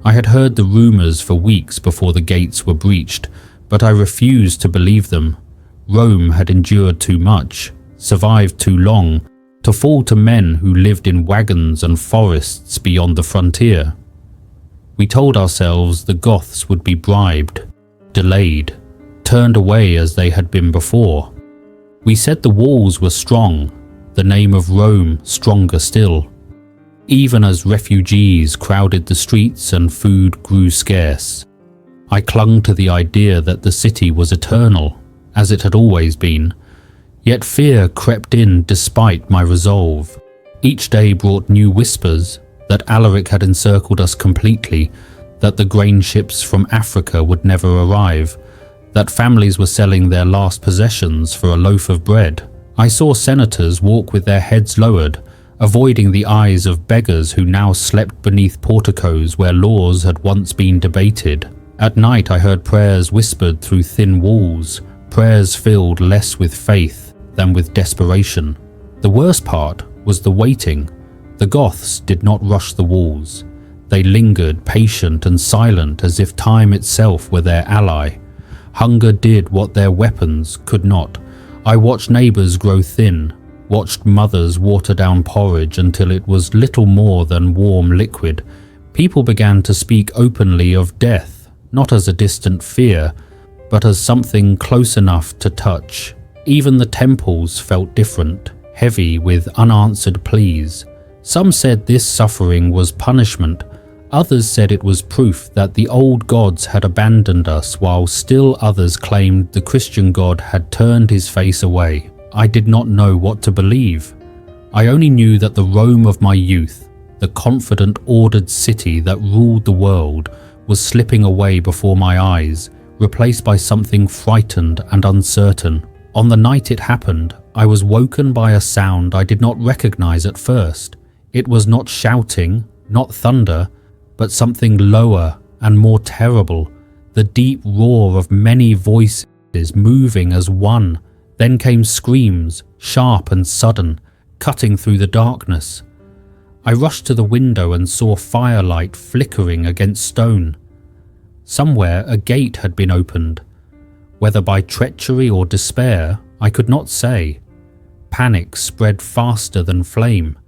I had heard the rumours for weeks before the gates were breached, but I refused to believe them. Rome had endured too much, survived too long, to fall to men who lived in wagons and forests beyond the frontier. We told ourselves the Goths would be bribed, delayed, turned away as they had been before. We said the walls were strong, the name of Rome stronger still. Even as refugees crowded the streets and food grew scarce, I clung to the idea that the city was eternal, as it had always been. Yet fear crept in despite my resolve. Each day brought new whispers that Alaric had encircled us completely, that the grain ships from Africa would never arrive, that families were selling their last possessions for a loaf of bread. I saw senators walk with their heads lowered, avoiding the eyes of beggars who now slept beneath porticos where laws had once been debated. At night I heard prayers whispered through thin walls, prayers filled less with faith than with desperation. The worst part was the waiting. The Goths did not rush the walls. They lingered, patient and silent, as if time itself were their ally. Hunger did what their weapons could not. I watched neighbours grow thin, watched mothers water down porridge until it was little more than warm liquid. People began to speak openly of death, not as a distant fear, but as something close enough to touch. Even the temples felt different, heavy with unanswered pleas. Some said this suffering was punishment. Others said it was proof that the old gods had abandoned us, while still others claimed the Christian God had turned his face away. I did not know what to believe. I only knew that the Rome of my youth, the confident, ordered city that ruled the world, was slipping away before my eyes, replaced by something frightened and uncertain. On the night it happened, I was woken by a sound I did not recognize at first. It was not shouting, not thunder, but something lower and more terrible, the deep roar of many voices moving as one. Then came screams, sharp and sudden, cutting through the darkness. I rushed to the window and saw firelight flickering against stone. Somewhere a gate had been opened. Whether by treachery or despair, I could not say. Panic spread faster than flame.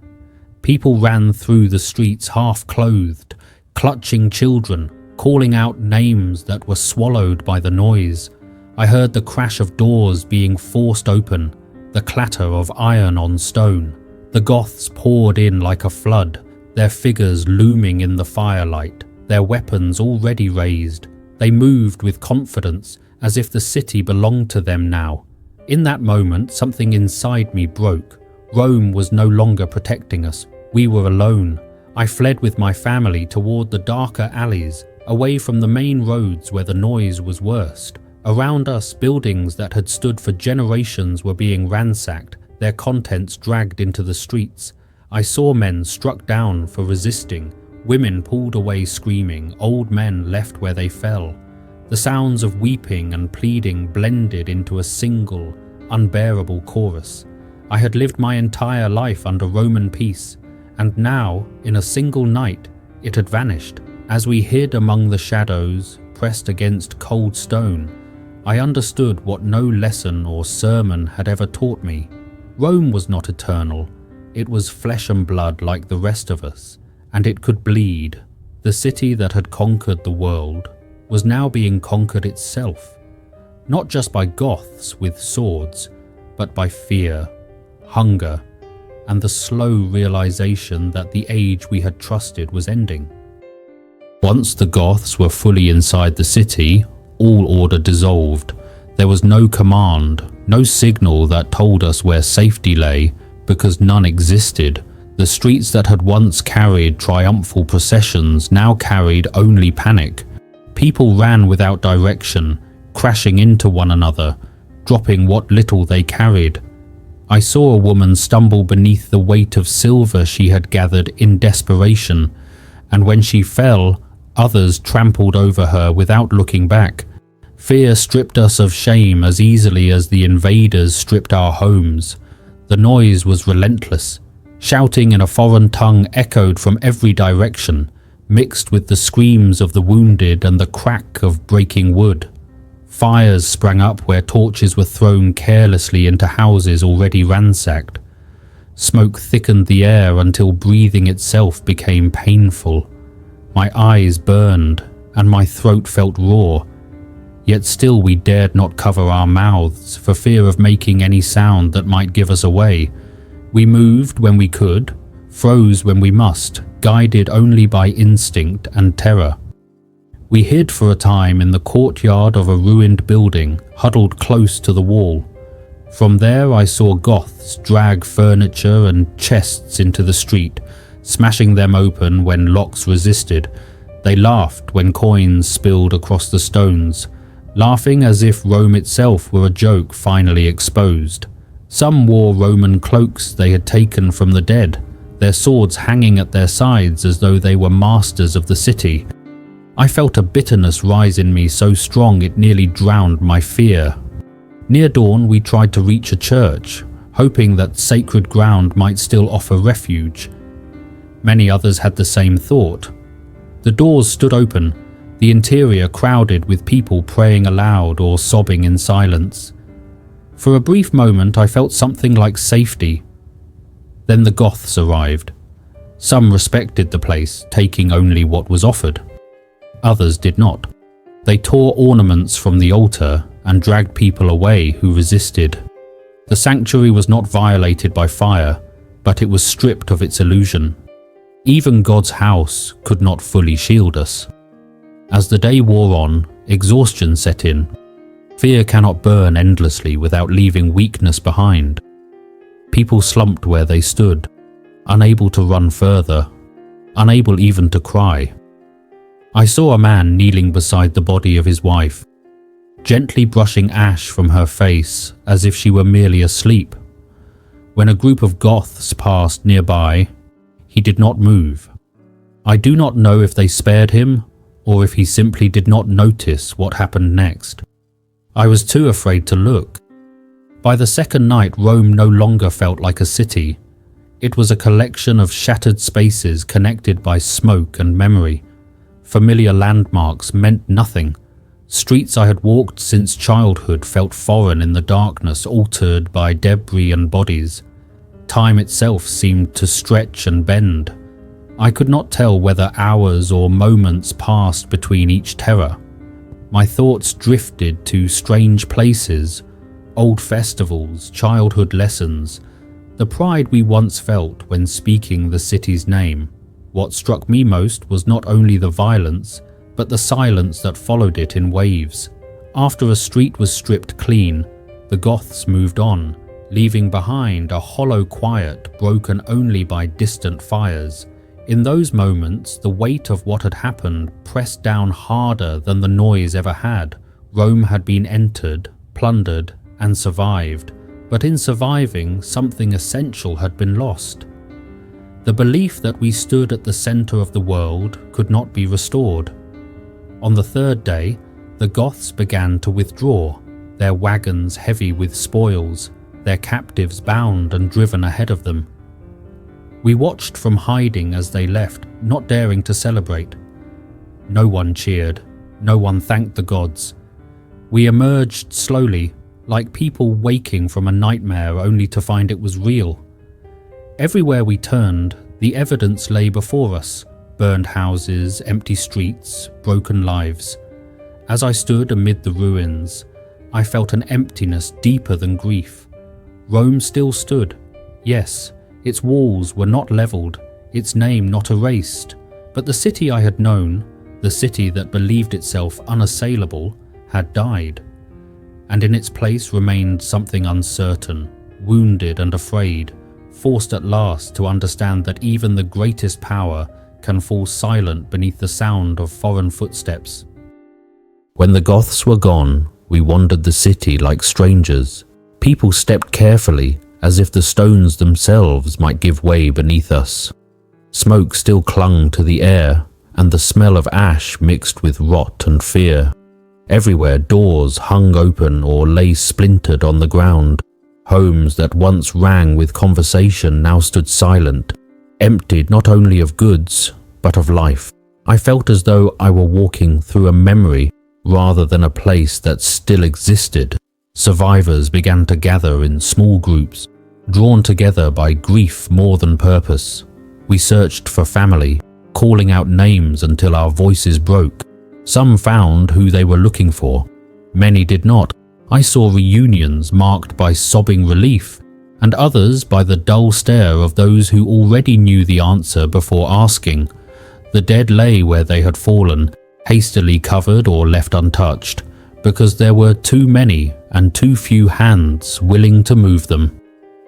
People ran through the streets half-clothed, clutching children, calling out names that were swallowed by the noise. I heard the crash of doors being forced open, the clatter of iron on stone. The Goths poured in like a flood, their figures looming in the firelight, their weapons already raised. They moved with confidence, as if the city belonged to them now. In that moment, something inside me broke. Rome was no longer protecting us. We were alone. I fled with my family toward the darker alleys, away from the main roads where the noise was worst. Around us, buildings that had stood for generations were being ransacked, their contents dragged into the streets. I saw men struck down for resisting, women pulled away screaming, old men left where they fell. The sounds of weeping and pleading blended into a single, unbearable chorus. I had lived my entire life under Roman peace, and now, in a single night, it had vanished. As we hid among the shadows, pressed against cold stone, I understood what no lesson or sermon had ever taught me. Rome was not eternal. It was flesh and blood like the rest of us, and it could bleed. The city that had conquered the world was now being conquered itself, not just by Goths with swords, but by fear, hunger, and the slow realization that the age we had trusted was ending. Once the Goths were fully inside the city, all order dissolved. There was no command, no signal that told us where safety lay, because none existed. The streets that had once carried triumphal processions now carried only panic. People ran without direction, crashing into one another, dropping what little they carried. I saw a woman stumble beneath the weight of silver she had gathered in desperation, and when she fell, others trampled over her without looking back. Fear stripped us of shame as easily as the invaders stripped our homes. The noise was relentless. Shouting in a foreign tongue echoed from every direction. mixed with the screams of the wounded and the crack of breaking wood. Fires sprang up where torches were thrown carelessly into houses already ransacked. Smoke thickened the air until breathing itself became painful. My eyes burned and my throat felt raw. Yet still we dared not cover our mouths for fear of making any sound that might give us away. We moved when we could, froze when we must, guided only by instinct and terror. We hid for a time in the courtyard of a ruined building, huddled close to the wall. From there I saw Goths drag furniture and chests into the street, smashing them open when locks resisted. They laughed when coins spilled across the stones, laughing as if Rome itself were a joke finally exposed. Some wore Roman cloaks they had taken from the dead, their swords hanging at their sides as though they were masters of the city. I felt a bitterness rise in me so strong it nearly drowned my fear. Near dawn we tried to reach a church, hoping that sacred ground might still offer refuge. Many others had the same thought. The doors stood open, the interior crowded with people praying aloud or sobbing in silence. For a brief moment I felt something like safety. Then the Goths arrived. Some respected the place, taking only what was offered. Others did not. They tore ornaments from the altar and dragged people away who resisted. The sanctuary was not violated by fire, but it was stripped of its illusion. Even God's house could not fully shield us. As the day wore on, exhaustion set in. Fear cannot burn endlessly without leaving weakness behind. People slumped where they stood, unable to run further, unable even to cry. I saw a man kneeling beside the body of his wife, gently brushing ash from her face as if she were merely asleep. When a group of Goths passed nearby, he did not move. I do not know if they spared him or if he simply did not notice what happened next. I was too afraid to look. By the second night, Rome no longer felt like a city. It was a collection of shattered spaces connected by smoke and memory. Familiar landmarks meant nothing. Streets I had walked since childhood felt foreign in the darkness, altered by debris and bodies. Time itself seemed to stretch and bend. I could not tell whether hours or moments passed between each terror. My thoughts drifted to strange places, old festivals, childhood lessons, the pride we once felt when speaking the city's name. What struck me most was not only the violence, but the silence that followed it in waves. After a street was stripped clean, the Goths moved on, leaving behind a hollow quiet broken only by distant fires. In those moments, the weight of what had happened pressed down harder than the noise ever had. Rome had been entered, plundered, and survived, but in surviving, something essential had been lost. The belief that we stood at the center of the world could not be restored. On the third day, the Goths began to withdraw, their wagons heavy with spoils, their captives bound and driven ahead of them. We watched from hiding as they left, not daring to celebrate. No one cheered, no one thanked the gods. We emerged slowly, like people waking from a nightmare only to find it was real. Everywhere we turned, the evidence lay before us: burned houses, empty streets, broken lives. As I stood amid the ruins, I felt an emptiness deeper than grief. Rome still stood, yes. Its walls were not leveled, its name not erased, but the city I had known, the city that believed itself unassailable, had died. And in its place remained something uncertain, wounded and afraid, forced at last to understand that even the greatest power can fall silent beneath the sound of foreign footsteps. When the Goths were gone, we wandered the city like strangers. People stepped carefully, as if the stones themselves might give way beneath us. Smoke still clung to the air, and the smell of ash mixed with rot and fear. Everywhere doors hung open or lay splintered on the ground. Homes that once rang with conversation now stood silent, emptied not only of goods, but of life. I felt as though I were walking through a memory rather than a place that still existed. Survivors began to gather in small groups, drawn together by grief more than purpose. We searched for family, calling out names until our voices broke. Some found who they were looking for. Many did not. I saw reunions marked by sobbing relief, and others by the dull stare of those who already knew the answer before asking. The dead lay where they had fallen, hastily covered or left untouched, because there were too many and too few hands willing to move them.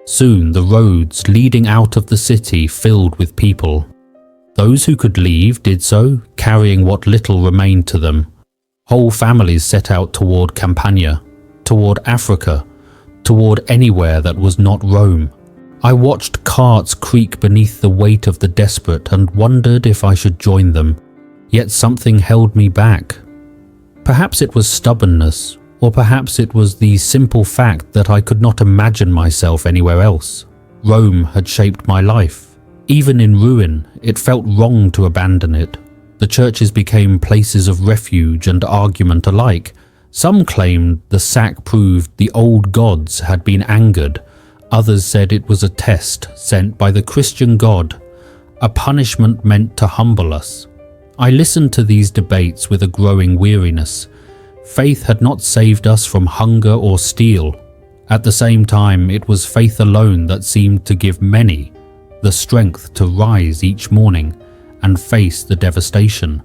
Soon the roads leading out of the city filled with people. Those who could leave did so, carrying what little remained to them. Whole families set out toward Campania, toward Africa, toward anywhere that was not Rome. I watched carts creak beneath the weight of the desperate and wondered if I should join them, yet something held me back. Perhaps it was stubbornness, or perhaps it was the simple fact that I could not imagine myself anywhere else. Rome had shaped my life. Even in ruin, it felt wrong to abandon it. The churches became places of refuge and argument alike. Some claimed the sack proved the old gods had been angered. Others said it was a test sent by the Christian God, a punishment meant to humble us. I listened to these debates with a growing weariness. Faith had not saved us from hunger or steel. At the same time, it was faith alone that seemed to give many the strength to rise each morning and face the devastation.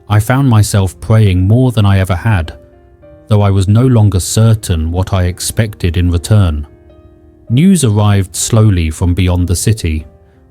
I found myself praying more than I ever had, though I was no longer certain what I expected in return. News arrived slowly from beyond the city.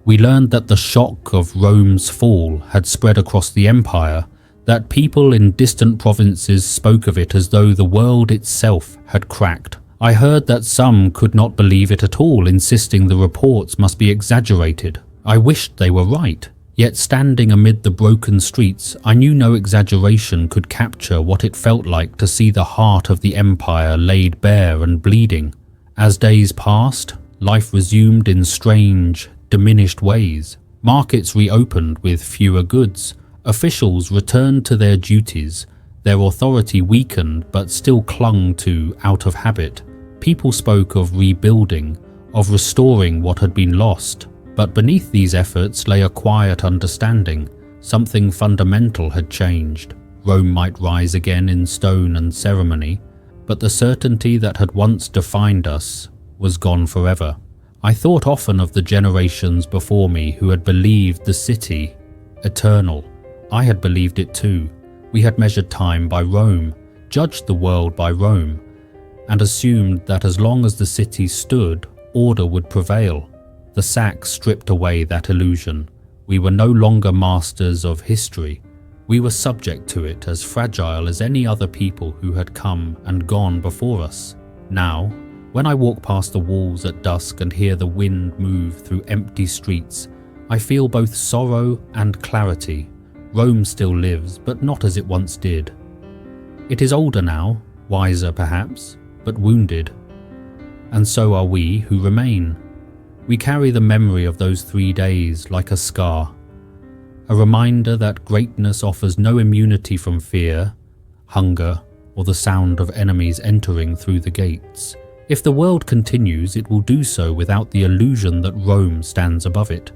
We learned that the shock of Rome's fall had spread across the empire, that people in distant provinces spoke of it as though the world itself had cracked. I heard that some could not believe it at all, insisting the reports must be exaggerated. I wished they were right. Yet standing amid the broken streets, I knew no exaggeration could capture what it felt like to see the heart of the empire laid bare and bleeding. As days passed, life resumed in strange, diminished ways. Markets reopened with fewer goods. Officials returned to their duties. Their authority weakened but still clung to out of habit. People spoke of rebuilding, of restoring what had been lost. But beneath these efforts lay a quiet understanding. Something fundamental had changed. Rome might rise again in stone and ceremony, but the certainty that had once defined us was gone forever. I thought often of the generations before me who had believed the city eternal. I had believed it too. We had measured time by Rome, judged the world by Rome, and assumed that as long as the city stood, order would prevail. The sack stripped away that illusion. We were no longer masters of history. We were subject to it, as fragile as any other people who had come and gone before us. Now, when I walk past the walls at dusk and hear the wind move through empty streets, I feel both sorrow and clarity. Rome still lives, but not as it once did. It is older now, wiser perhaps, but wounded. And so are we who remain. We carry the memory of those 3 days like a scar, a reminder that greatness offers no immunity from fear, hunger, or the sound of enemies entering through the gates. If the world continues, it will do so without the illusion that Rome stands above it.